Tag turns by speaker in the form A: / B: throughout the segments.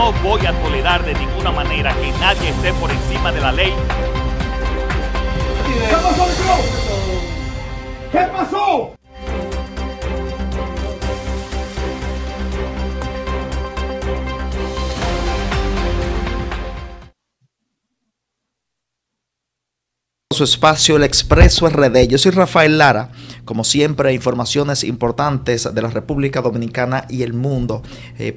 A: no voy a tolerar de ninguna manera que nadie esté por encima de la ley.
B: ¿Qué pasó, ¿Qué pasó?
C: Su espacio El Expreso RD. Yo soy Rafael Lara. Como siempre, informaciones importantes de la República Dominicana y el mundo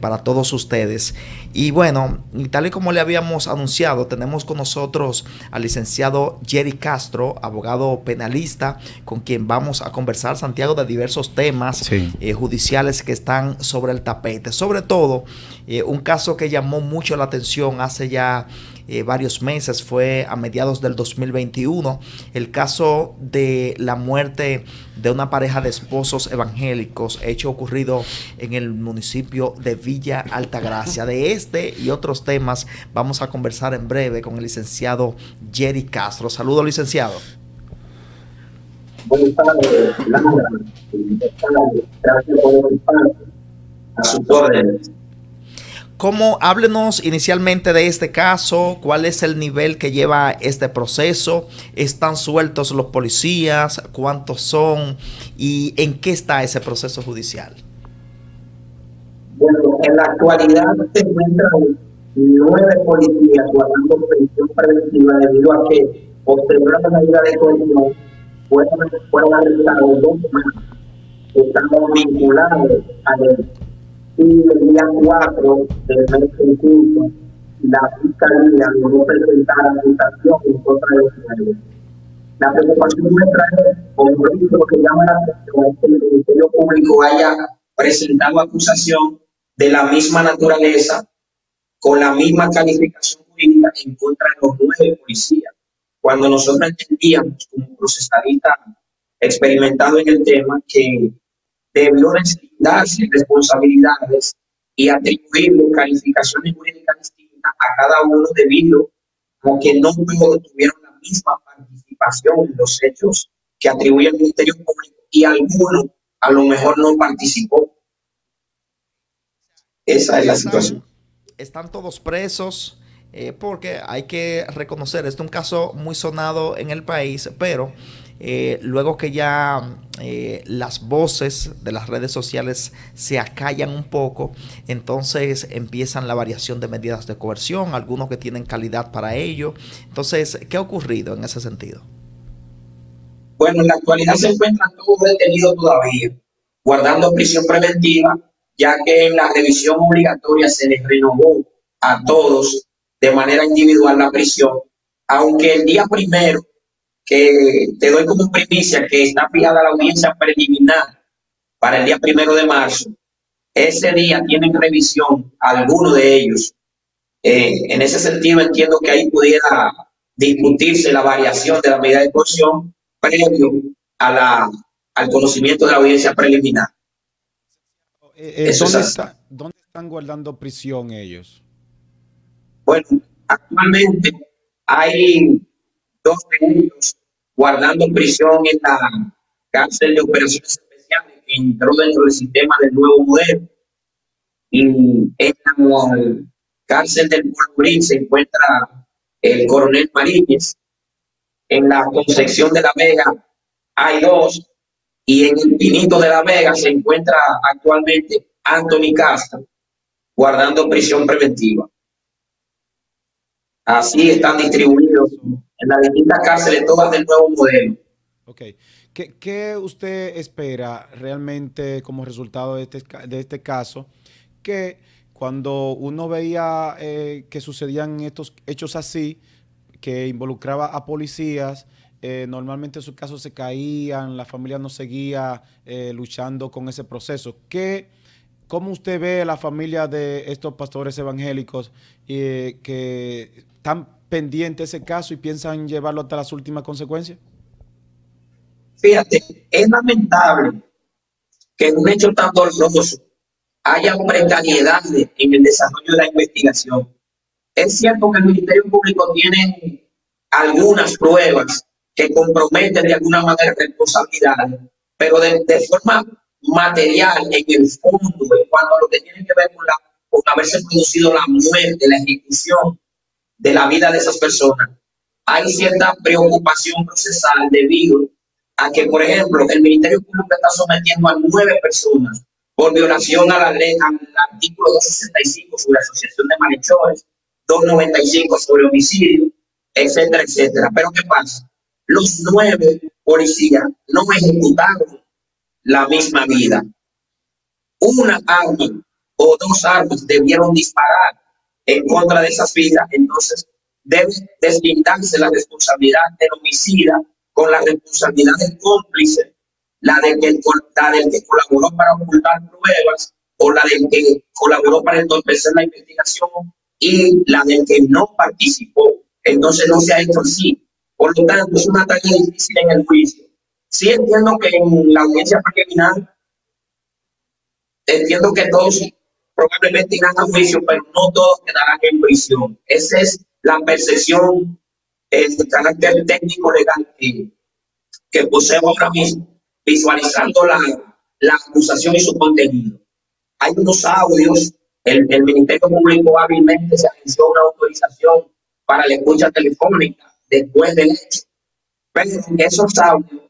C: para todos ustedes. Y bueno, y tal y como le habíamos anunciado, tenemos con nosotros al licenciado Jerry Castro, abogado penalista, con quien vamos a conversar, Santiago, de diversos temas judiciales que están sobre el tapete. Sobre todo, un caso que llamó mucho la atención hace ya varios meses, fue a mediados del 2021, el caso de la muerte de una pareja de esposos evangélicos, hecho ocurrido en el municipio de Villa Altagracia. De este y otros temas vamos a conversar en breve con el licenciado Jerry Castro. Saludos, licenciado.
D: Buenas tardes, Lara. Gracias por el espacio. A sus órdenes.
C: Háblenos inicialmente de este caso, cuál es el nivel que lleva este proceso, están sueltos los policías, cuántos son y en qué está ese proceso judicial.
D: Bueno, en la actualidad se encuentran 9 policías guardando prisión preventiva debido a que posterior a la medida de coerción fueron arrestados 2 más que estaban vinculados al y el día 4 del mes en curso, la Fiscalía logró presentar acusación en contra de los nuevos. La preocupación nuestra es, como lo que llama la atención, es que el Ministerio Público haya presentado acusación de la misma naturaleza, con la misma calificación jurídica en contra de los 9 policías. Cuando nosotros entendíamos, como procesalistas experimentados en el tema, que debió darse responsabilidades y atribuirle calificaciones jurídicas distintas a cada uno debido a que no todos tuvieron la misma participación en los hechos que atribuye el Ministerio Público y alguno a lo mejor no participó. Esa es la situación.
C: Están todos presos porque hay que reconocer, este es un caso muy sonado en el país, pero luego que ya las voces de las redes sociales se acallan un poco, entonces empiezan la variación de medidas de coerción, algunos que tienen calidad para ello. Entonces, ¿qué ha ocurrido en ese sentido?
D: Bueno, en la actualidad se encuentran todos detenidos todavía, guardando prisión preventiva, ya que en la revisión obligatoria se les renovó a todos de manera individual la prisión, aunque el día primero, que te doy como primicia, que está fijada la audiencia preliminar para el día 1 de marzo, ese día tienen revisión algunos de ellos. En ese sentido entiendo que ahí pudiera discutirse la variación de la medida de coerción previo al conocimiento de la audiencia preliminar.
E: ¿Dónde están guardando prisión ellos?
D: Bueno, actualmente hay 2 detenidos guardando prisión en la cárcel de operaciones especiales que entró dentro del sistema del nuevo modelo. Y en la cárcel del Polvorín se encuentra el coronel Mariñez. En la Concepción de la Vega hay 2. Y en el Pinito de la Vega se encuentra actualmente Anthony Castro guardando prisión preventiva. Así están distribuidos en las distintas cárceles, todas del nuevo modelo.
E: Ok. ¿Qué usted espera realmente como resultado de este caso? Que cuando uno veía que sucedían estos hechos así, que involucraba a policías, normalmente esos casos se caían, la familia no seguía luchando con ese proceso. ¿Cómo usted ve la familia de estos pastores evangélicos que están pendientes de ese caso y piensan llevarlo hasta las últimas consecuencias?
D: Fíjate, es lamentable que en un hecho tan doloroso haya precariedad en el desarrollo de la investigación. Es cierto que el Ministerio Público tiene algunas pruebas que comprometen de alguna manera responsabilidades, pero de forma material, en el fondo, en cuanto a lo que tiene que ver con haberse producido la muerte, la ejecución de la vida de esas personas, hay cierta preocupación procesal debido a que, por ejemplo, el Ministerio Público está sometiendo a 9 personas por violación a la ley, al artículo 265 sobre asociación de malhechores, 295 sobre homicidio, etcétera, etcétera. Pero ¿qué pasa? Los 9 policías no ejecutaron la misma vida. Una arma o 2 armas debieron disparar en contra de esas vidas. Entonces debe deslindarse la responsabilidad del homicida con la responsabilidad del cómplice, la del que colaboró para ocultar pruebas o la del que colaboró para entorpecer la investigación y la del que no participó. Entonces no se ha hecho así. Por lo tanto, es una tarea difícil en el juicio. Sí entiendo que en la audiencia preliminar, entiendo que todos probablemente irán a juicio, pero no todos quedarán en prisión. Esa es la percepción de carácter técnico legal que poseo ahora mismo, visualizando la acusación y su contenido. Hay unos audios, el Ministerio Público hábilmente se anunció una autorización para la escucha telefónica después del hecho, pero esos audios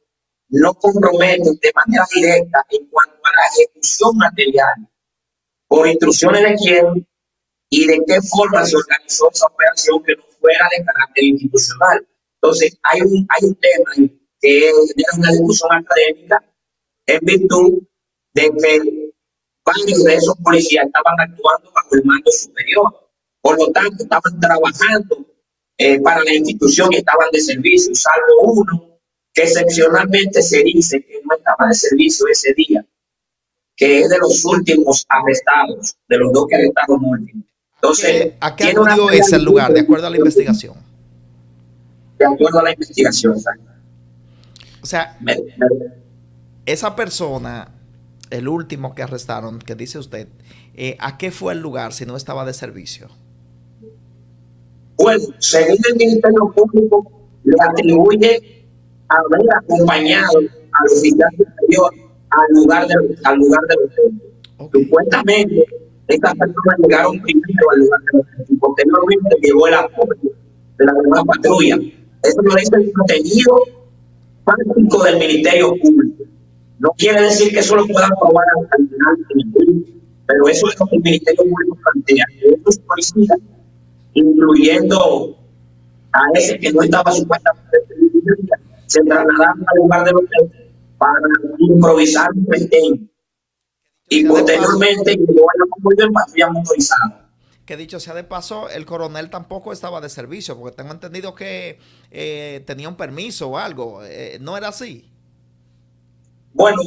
D: no comprometen de manera directa en cuanto a la ejecución material, por instrucciones de quién y de qué forma se organizó esa operación que no fuera de carácter institucional. Entonces, hay un tema que genera una discusión académica en virtud de que varios de esos policías estaban actuando bajo el mando superior. Por lo tanto, estaban trabajando para la institución y estaban de servicio, salvo uno que excepcionalmente se dice que no estaba de servicio ese día, que es de los últimos arrestados, de los 2 que arrestaron últimos. Entonces,
C: ¿a qué acudió ese lugar, de acuerdo a la investigación?
D: De acuerdo a la investigación, exacto.
C: O sea, esa persona, el último que arrestaron, que dice usted, ¿a qué fue el lugar si no estaba de servicio?
D: Bueno, según el Ministerio Público, le atribuye haber acompañado al oficial superior al lugar del evento. Okay. Supuestamente, estas personas llegaron primero al lugar del evento y posteriormente llegó el apoyo de la nueva patrulla. Eso lo dice el contenido práctico del Ministerio Público. No quiere decir que eso lo puedan probar al final en el juicio, pero eso es lo que el Ministerio Público plantea. Que estos policías, incluyendo a ese que no estaba supuestamente se trasladaron al lugar del hotel para improvisar un festejo y posteriormente llegó el apoyo en patrulla motorizada.
C: Que dicho sea de paso, el coronel tampoco estaba de servicio, porque tengo entendido que tenía un permiso o algo. ¿No era así?
D: Bueno,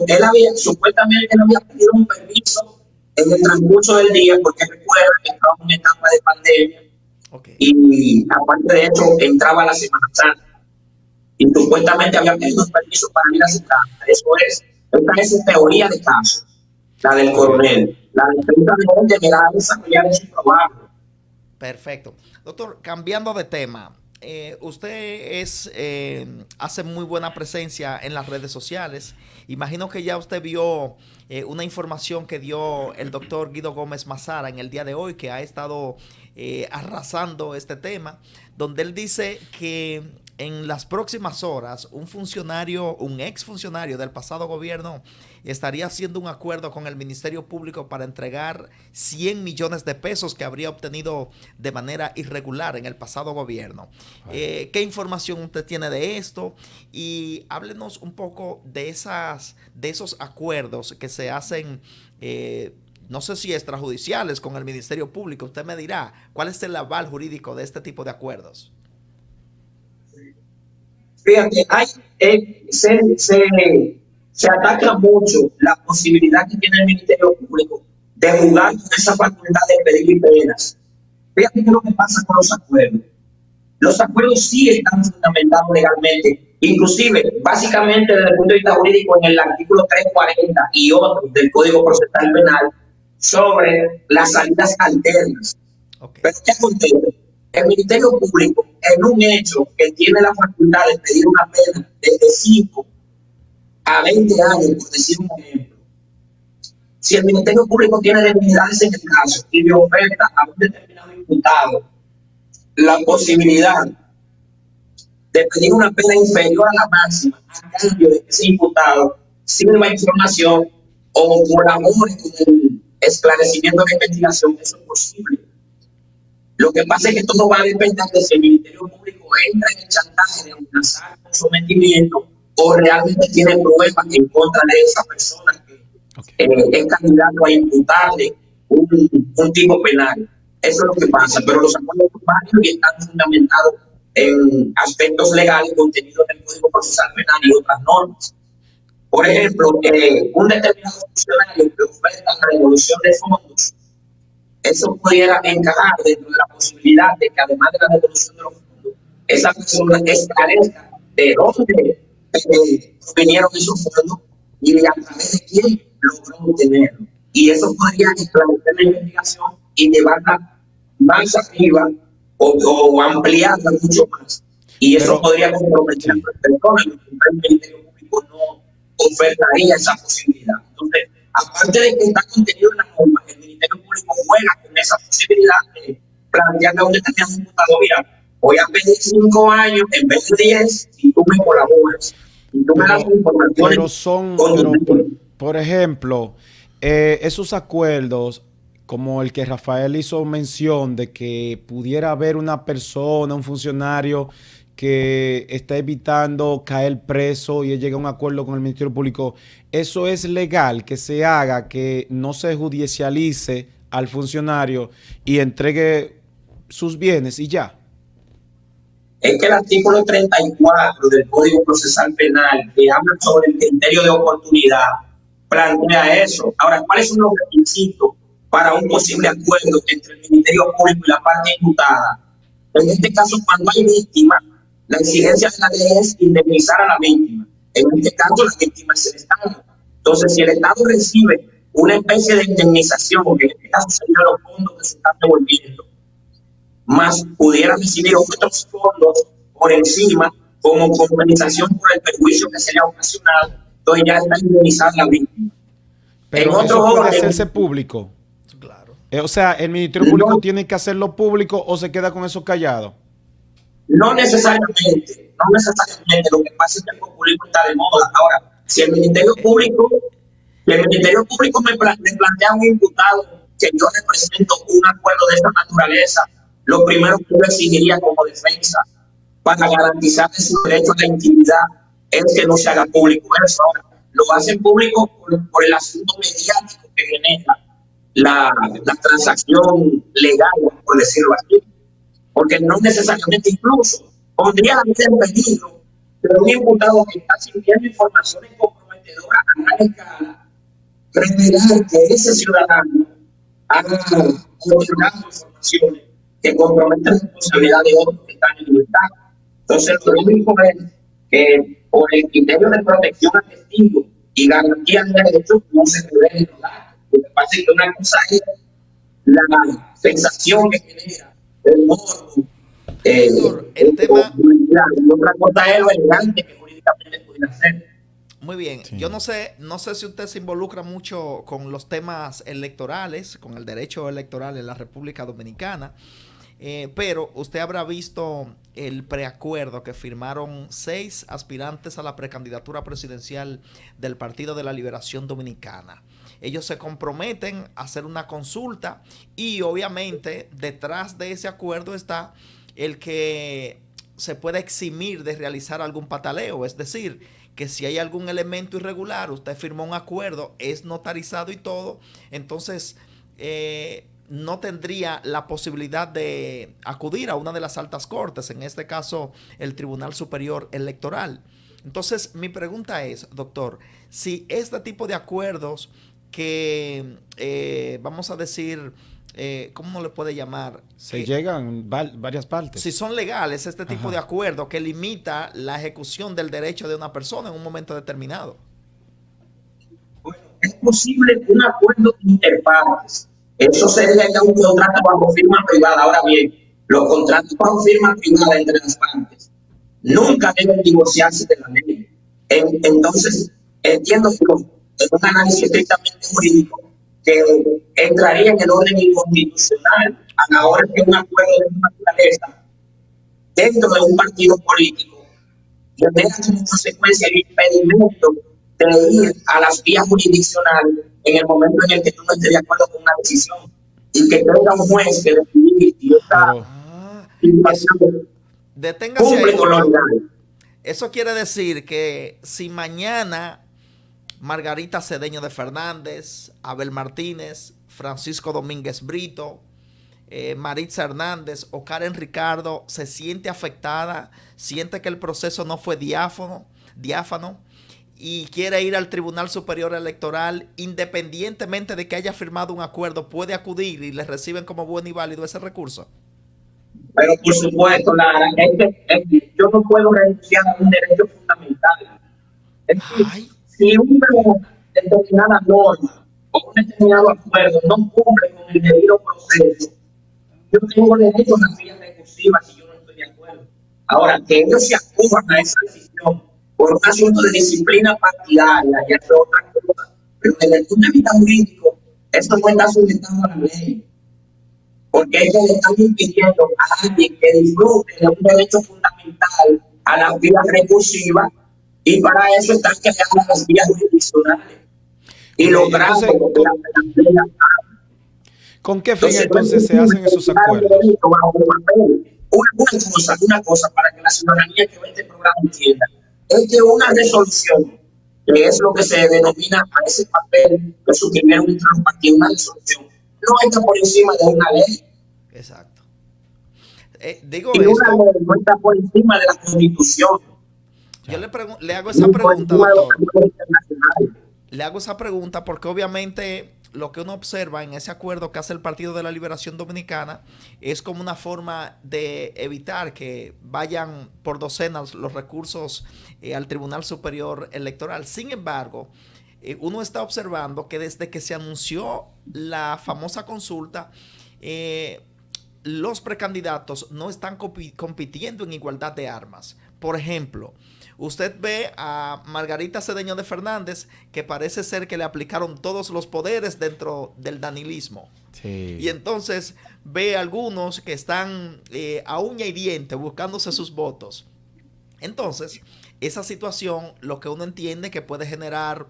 D: supuestamente él había pedido un permiso en el transcurso del día, porque recuerda que estaba en una etapa de pandemia. Okay. Y aparte de hecho, entraba la Semana Santa. Y supuestamente había pedido un permiso para ir a su casa. Esta es teoría de caso, la del coronel. La defensa de él deberá desarrollar en su trabajo.
C: Perfecto. Doctor, cambiando de tema, usted hace muy buena presencia en las redes sociales. Imagino que ya usted vio una información que dio el doctor Guido Gómez Mazara en el día de hoy, que ha estado arrasando este tema, donde él dice que en las próximas horas un exfuncionario del pasado gobierno estaría haciendo un acuerdo con el Ministerio Público para entregar 100 millones de pesos que habría obtenido de manera irregular en el pasado gobierno. ¿Qué información usted tiene de esto? Y háblenos un poco de esos acuerdos que se hacen, no sé si extrajudiciales, con el Ministerio Público. Usted me dirá, ¿cuál es el aval jurídico de este tipo de acuerdos?
D: Fíjate, se ataca mucho la posibilidad que tiene el Ministerio Público de jugar con esa facultad de pedir penas. Fíjate qué es lo que pasa con los acuerdos. Los acuerdos sí están fundamentados legalmente, inclusive, básicamente desde el punto de vista jurídico, en el artículo 340 y otros del Código Procesal Penal, sobre las salidas alternas. Okay. Pero ¿qué acontece? El Ministerio Público, en un hecho que tiene la facultad de pedir una pena desde 5 a 20 años, por decir un ejemplo, Si el Ministerio Público tiene debilidades en el caso y le oferta a un determinado imputado la posibilidad de pedir una pena inferior a la máxima a cambio de que ese imputado sirva información o colabore con el esclarecimiento de la investigación, eso es posible. Lo que pasa es que todo va a depender de si el Ministerio Público entra en el chantaje de amenazar con sometimiento o realmente tiene pruebas en contra de esa persona que es candidato a imputarle un tipo penal. Eso es lo que pasa, pero los acuerdos son válidos y están fundamentados en aspectos legales contenidos en el Código Procesal Penal y otras normas. Por ejemplo, un determinado funcionario que oferta la devolución de fondos, eso pudiera encajar dentro de la posibilidad de que además de la devolución de los fondos, esa persona esclarezca de dónde vinieron esos fondos y a través de quién logró obtenerlo. Y eso podría esclarecer la investigación y llevarla más arriba o ampliarla mucho más. Y eso podría comprometer a las personas. El Ministerio Público no ofertaría esa posibilidad. Entonces, aparte de que está contenido en la norma, el Ministerio Público juega con esa posibilidad de plantearle a un determinado imputado: mira, voy a pedir 5 años en vez de 10 si tú me colaboras. Si tú me das informaciones.
E: Por ejemplo, esos acuerdos, como el que Rafael hizo mención de que pudiera haber una persona, un funcionario que está evitando caer preso y él llega a un acuerdo con el Ministerio Público, ¿eso es legal que se haga, que no se judicialice al funcionario y entregue sus bienes y ya?
D: Es que el artículo 34 del Código Procesal Penal, que habla sobre el criterio de oportunidad, plantea eso. Ahora, ¿cuáles son los requisitos para un posible acuerdo entre el Ministerio Público y la parte imputada? En este caso, cuando hay víctima, la exigencia de la ley es indemnizar a la víctima. En este caso, la víctima es el Estado. Entonces, si el Estado recibe una especie de indemnización, que en este caso serían los fondos que se están devolviendo, más pudiera recibir otros fondos por encima como compensación por el perjuicio que se le ha ocasionado, entonces ya está indemnizada la víctima.
E: Pero eso puede hacerse público.
C: Claro.
E: O sea, ¿el Ministerio Público tiene que hacerlo público o se queda con eso callado?
D: No necesariamente, no necesariamente. Lo que pasa es que el populismo está de moda. Ahora, si el Ministerio Público me plantea a un imputado que yo represento un acuerdo de esta naturaleza, lo primero que yo exigiría como defensa para garantizar su derecho a la intimidad es que no se haga público eso. Ahora, lo hacen público por el asunto mediático que genera la transacción legal, por decirlo así. Porque no necesariamente, incluso pondría la vida en peligro de un imputado que está sintiendo informaciones comprometedoras a gran escala, revelar que ese ciudadano ha otorgado informaciones que comprometen la responsabilidad de otros que están en libertad. Entonces, lo único es que por el criterio de protección a testigos y garantía de derechos no se revelen los datos. Lo que pasa es que una cosa es la sensación que genera el morbo,
C: el tema,
D: y otra cosa es lo elegante que jurídicamente pudiera ser.
C: Muy bien, sí. Yo no sé si usted se involucra mucho con los temas electorales, con el derecho electoral en la República Dominicana, pero usted habrá visto el preacuerdo que firmaron 6 aspirantes a la precandidatura presidencial del Partido de la Liberación Dominicana. Ellos se comprometen a hacer una consulta y obviamente detrás de ese acuerdo está el que se puede eximir de realizar algún pataleo, es decir, que si hay algún elemento irregular, usted firmó un acuerdo, es notarizado y todo, entonces no tendría la posibilidad de acudir a una de las altas cortes, en este caso el Tribunal Superior Electoral. Entonces mi pregunta es, doctor, si este tipo de acuerdos que vamos a decir, ¿cómo le puede llamar?
E: Se llegan varias partes.
C: Si son legales, este tipo de acuerdo que limita la ejecución del derecho de una persona en un momento determinado.
D: Bueno, es posible un acuerdo interpartes. Eso sería ya un contrato bajo firma privada. Ahora bien, los contratos bajo firma privada entre las partes nunca deben divorciarse de la ley. Entonces, entiendo que en un análisis estrictamente jurídico, que entraría en el orden inconstitucional a la hora que un acuerdo de esta naturaleza dentro de un partido político genera como consecuencia el impedimento de ir a las vías jurisdiccionales en el momento en el que tú no estés de acuerdo con una decisión y que tenga un juez que decidir si esta situación
C: Deténgase
D: cumple
C: ahí,
D: con lo
C: doctor.
D: legal.
C: Eso quiere decir que si mañana Margarita Cedeño de Fernández, Abel Martínez, Francisco Domínguez Brito, Maritza Hernández o Karen Ricardo se siente afectada, siente que el proceso no fue diáfano y quiere ir al Tribunal Superior Electoral, independientemente de que haya firmado un acuerdo, puede acudir y le reciben como bueno y válido ese recurso.
D: Pero por supuesto, Lara, es que yo no puedo renunciar a un derecho fundamental. Es decir,
C: Ay.
D: si una determinada norma o un determinado acuerdo no cumple con el debido proceso, yo tengo derecho a las vías recursivas si yo no estoy de acuerdo. Ahora, que ellos se acudan a esa decisión por un asunto de disciplina partidaria y hacer otra cosa, pero desde el punto de vista jurídico, eso no está sujetado a la ley. Porque ellos le están impidiendo a alguien que disfrute de un derecho fundamental a las vías recursivas, y para eso están creando las vías jurisdiccionales. Y logrando que la
E: ¿con qué fin entonces se hacen esos acuerdos?
D: Una cosa para que la ciudadanía que ve este programa entienda, es que una resolución, que es lo que se denomina a ese papel que suscribieron entre los partidos, una resolución, no está por encima de una ley.
C: Exacto. Digo
D: y
C: esto.
D: una ley no está por encima de la Constitución.
C: Yo le hago esa pregunta, doctor. Le hago esa pregunta porque obviamente lo que uno observa en ese acuerdo que hace el Partido de la Liberación Dominicana es como una forma de evitar que vayan por docenas los recursos al Tribunal Superior Electoral. Sin embargo, uno está observando que desde que se anunció la famosa consulta, los precandidatos no están compitiendo en igualdad de armas. Por ejemplo, usted ve a Margarita Cedeño de Fernández, que parece ser que le aplicaron todos los poderes dentro del danilismo.
E: Sí.
C: Y entonces ve a algunos que están a uña y diente buscándose sus votos. Entonces, esa situación, lo que uno entiende que puede generar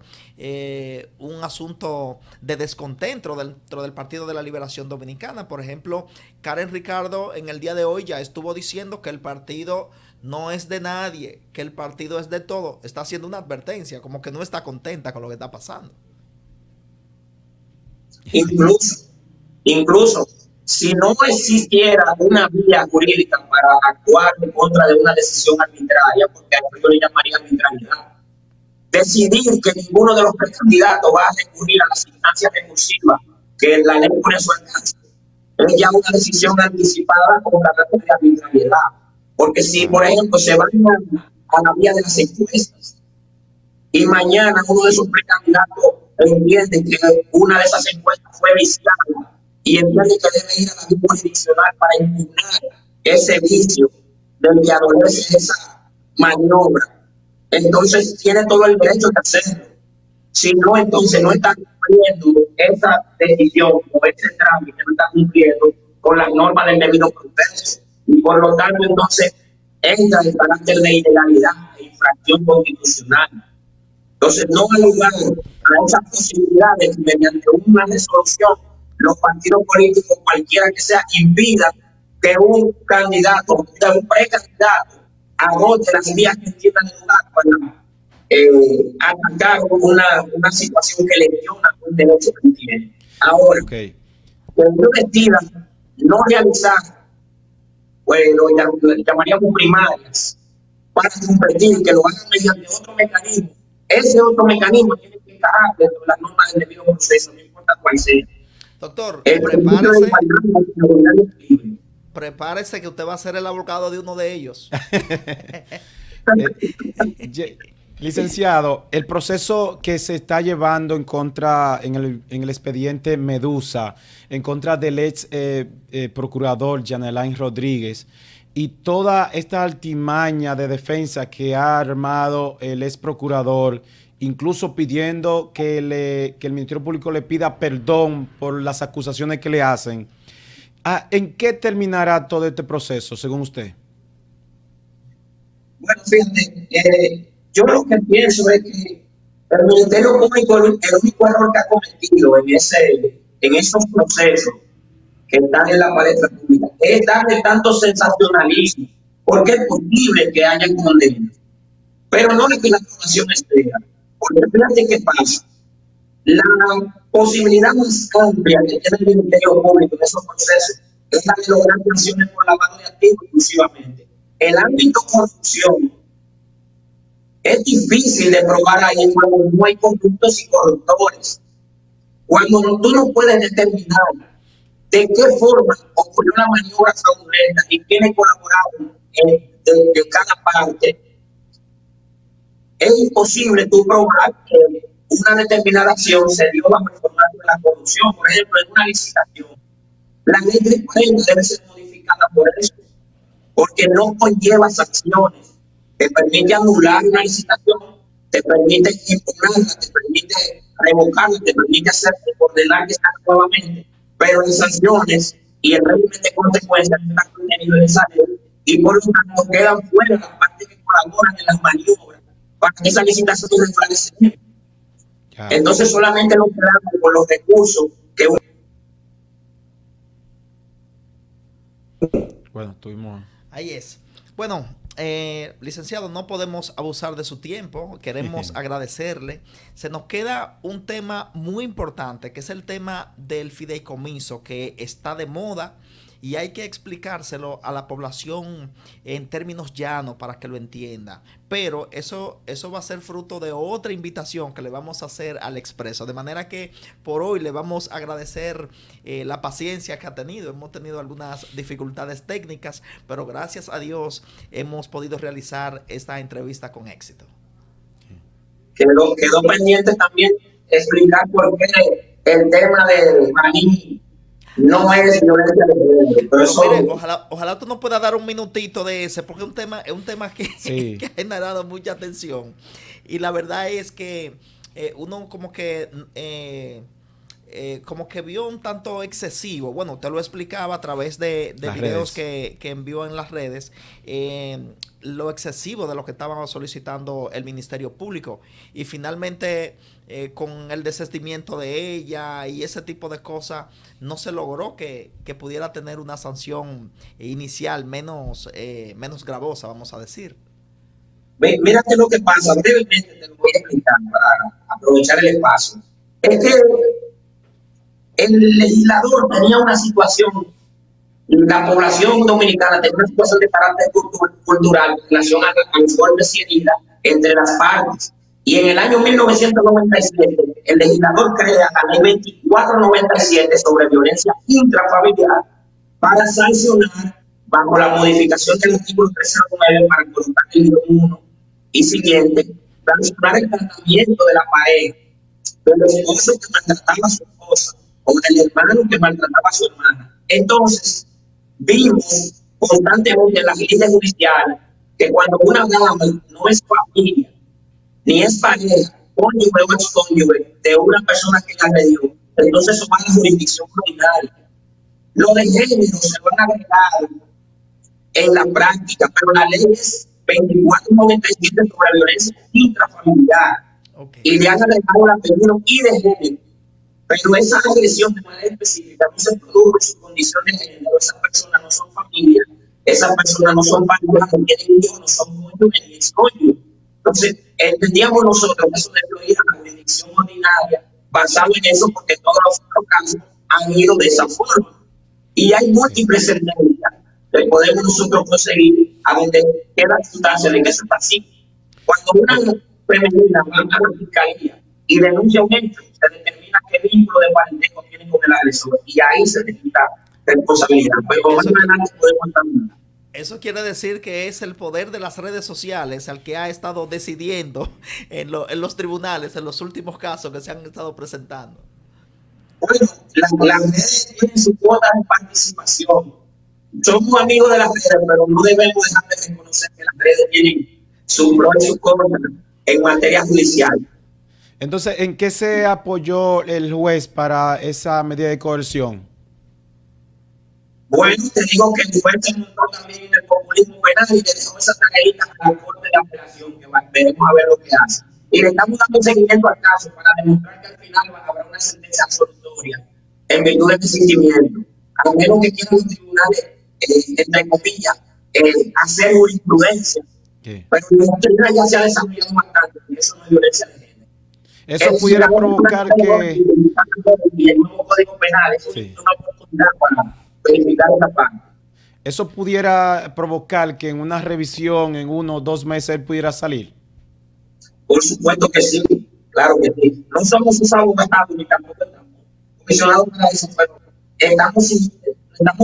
C: un asunto de descontento dentro del Partido de la Liberación Dominicana. Por ejemplo, Karen Ricardo en el día de hoy ya estuvo diciendo que el partido no es de nadie, que el partido es de todo. Está haciendo una advertencia, como que no está contenta con lo que está pasando.
D: Incluso, si no existiera una vía jurídica para actuar en contra de una decisión arbitraria, porque a eso yo le llamaría arbitrariedad, decidir que ninguno de los precandidatos va a recurrir a las instancias recursivas que la ley pone a su alcance, es ya una decisión anticipada con carácter de arbitrariedad. Porque si, por ejemplo, se van a la vía de las encuestas y mañana uno de esos precandidatos entiende que una de esas encuestas fue viciada y entiende que debe ir a la vía jurisdiccional para impugnar ese vicio del que adolece esa maniobra, entonces tiene todo el derecho de hacerlo. Si no, entonces no está cumpliendo esa decisión o ese trámite, no está cumpliendo con las normas del debido proceso. Y por lo tanto, entonces, entra el carácter de ilegalidad e infracción constitucional. Entonces, no hay lugar a esa posibilidad de que mediante una resolución los partidos políticos, cualquiera que sea, impidan que un candidato, que un precandidato, agote las vías que entiendan el lugar para atacar una situación que lesiona un derecho que tiene. Ahora, que yo decida no realizar, pues lo llamaríamos primarias, para competir, que lo hagan mediante otro mecanismo. Ese otro mecanismo tiene que encajar dentro de las normas del debido proceso, no importa cuál sea.
C: Doctor,
D: prepárese.
C: Prepárese que usted va a ser el abogado de uno de ellos.
E: Licenciado, el proceso que se está llevando en contra, en el expediente Medusa, en contra del ex procurador Jean Alain Rodríguez, y toda esta altimaña de defensa que ha armado el ex procurador incluso pidiendo que el Ministerio Público le pida perdón por las acusaciones que le hacen. ¿En qué terminará todo este proceso, según usted?
D: Bueno, fíjate, yo lo que pienso es que el Ministerio Público, el único error que ha cometido en esos procesos que están en la palestra pública es darle tanto sensacionalismo, porque es posible que haya condenas, pero no es que la población espera. Porque fíjate qué pasa. La posibilidad más amplia que tiene el Ministerio Público en esos procesos es la de lograr sanciones por lavado de activos exclusivamente. El ámbito de corrupción es difícil de probar ahí cuando no hay corruptos y corruptores. Cuando tú no puedes determinar de qué forma ocurrió la maniobra fraudulenta y quiénes colaboraron de cada parte, es imposible tú probar que una determinada acción se dio bajo el formato de la corrupción. Por ejemplo, en una licitación, la ley de transparencia debe ser modificada por eso, porque no conlleva sanciones. Te permite anular una licitación, te permite impugnarla, te permite revocarla, te permite ordenar que se haga nuevamente, pero las sanciones y el régimen de consecuencias no están contenidos en esa ley y por lo tanto quedan fuera las partes que colaboran en las maniobras para que esa licitación se esclarecimiento. Entonces solamente nos quedamos con los recursos que...
E: Bueno, tuvimos...
C: Ahí es. Bueno, licenciado, no podemos abusar de su tiempo. Queremos agradecerle. Se nos queda un tema muy importante, que es el tema del fideicomiso, que está de moda y hay que explicárselo a la población en términos llanos para que lo entienda. Pero eso va a ser fruto de otra invitación que le vamos a hacer al Expreso. De manera que por hoy le vamos a agradecer la paciencia que ha tenido. Hemos tenido algunas dificultades técnicas, pero gracias a Dios hemos podido realizar esta entrevista con éxito.
D: Quedó pendiente también explicar por qué el tema de Maní no es violencia de género. Pero
C: mire, ojalá tú nos puedas dar un minutito de ese, porque es un tema que, sí, que ha generado mucha atención. Y la verdad es que uno como que vio un tanto excesivo. Bueno, te lo explicaba a través de videos que envió en las redes, lo excesivo de lo que estaban solicitando el Ministerio Público. Y finalmente, con el desistimiento de ella y ese tipo de cosas, no se logró que pudiera tener una sanción inicial menos gravosa, vamos a decir.
D: Mírate lo que pasa, brevemente te lo voy a explicar para aprovechar el espacio. Es que el legislador tenía una situación, la población dominicana tenía una situación de carácter cultural en relación a las fuertes heridas entre las partes. Y en el año 1997, el legislador crea la ley 2497 sobre violencia intrafamiliar para sancionar, bajo la modificación del artículo 309 para colocar el libro 1 y siguiente, sancionar el tratamiento de la pareja, del esposo que maltrataba a su esposa o del hermano que maltrataba a su hermana. Entonces, vimos constantemente en las leyes judiciales que cuando una dama no es familia, ni es pareja, cónyuge o excónyuge de una persona que la agredió, entonces eso va a la jurisdicción ordinaria. Lo de género se lo han agregado en la práctica, pero la ley es 2497 sobre violencia intrafamiliar. Okay. Y le han agregado el apellido y de género. Pero esa agresión de manera específica no se produjo en sus condiciones de género. Esas personas no son familia, esas personas no son parejas, no tienen hijos, no son cónyuges ni excónyuges. Entonces, entendíamos nosotros que eso debería la jurisdicción ordinaria basado en eso, porque todos los otros casos han ido de esa forma. Y hay múltiples sentencias que podemos nosotros conseguir a donde queda sustancia de que eso está así. Cuando una femenina va a la fiscalía y denuncia un hecho, se determina qué vínculo de parentesco tiene con el agresor y ahí se le quita responsabilidad. Pero más adelante podemos también.
C: Eso quiere decir que es el poder de las redes sociales al que ha estado decidiendo en los tribunales en los últimos casos que se han estado presentando.
D: Bueno, las redes tienen su cuota de participación. Somos amigos de las redes, pero no debemos dejar de reconocer que las redes tienen su pro y su contra en materia judicial.
E: Entonces, ¿en qué se apoyó el juez para esa medida de coerción?
D: Bueno, te digo que el juez se montó también en el populismo penal y le dejó esa tareita a la Corte de Apelación, que veremos a ver lo que hace. Y le estamos dando seguimiento al caso para demostrar que al final habrá una sentencia absolutoria en virtud del desistimiento. A menos que quieran los tribunales, entre comillas, hacer jurisprudencia.
E: ¿Qué?
D: Pero la doctrina ya se ha desarrollado bastante, y eso no es violencia de género.
E: Eso pudiera provocar que...
D: Y el nuevo Código Penal es una oportunidad para verificar esta parte.
E: Eso pudiera provocar que en una revisión, en 1 o 2 meses, él pudiera salir.
D: Por supuesto que sí, claro que sí. No somos sus abogados ni tampoco estamos comisionados para eso, pero estamos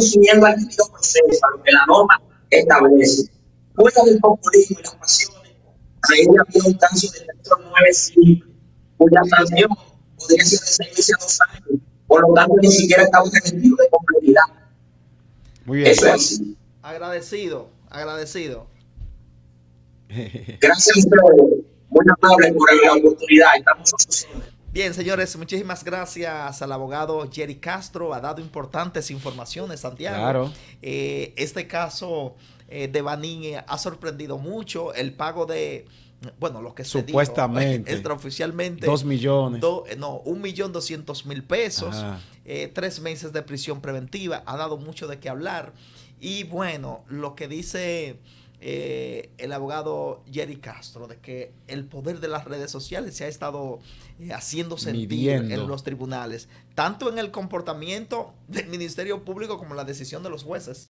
D: siguiendo al debido proceso, a lo que la norma establece. Fuera del populismo y las pasiones, ahí había un caso de 95, cuya sanción podría ser de 6 meses a 2 años. Por lo tanto, ni siquiera estamos en el tiro de complejidad.
E: Muy bien.
D: Eso es así.
C: Agradecido.
D: Gracias a ustedes. Muy amable por la oportunidad. Estamos a sus órdenes.
C: Bien, señores, muchísimas gracias al abogado Jerry Castro. Ha dado importantes informaciones, Santiago.
E: Claro.
C: Este caso de Banín ha sorprendido mucho. El pago de, bueno, lo que se
E: supuestamente
C: dijo extraoficialmente
E: 2 millones.
C: 1.200.000 pesos. 3 meses de prisión preventiva. Ha dado mucho de qué hablar. Y bueno, lo que dice el abogado Jerry Castro, de que el poder de las redes sociales se ha estado haciendo sentir en los tribunales, tanto en el comportamiento del Ministerio Público como en la decisión de los jueces.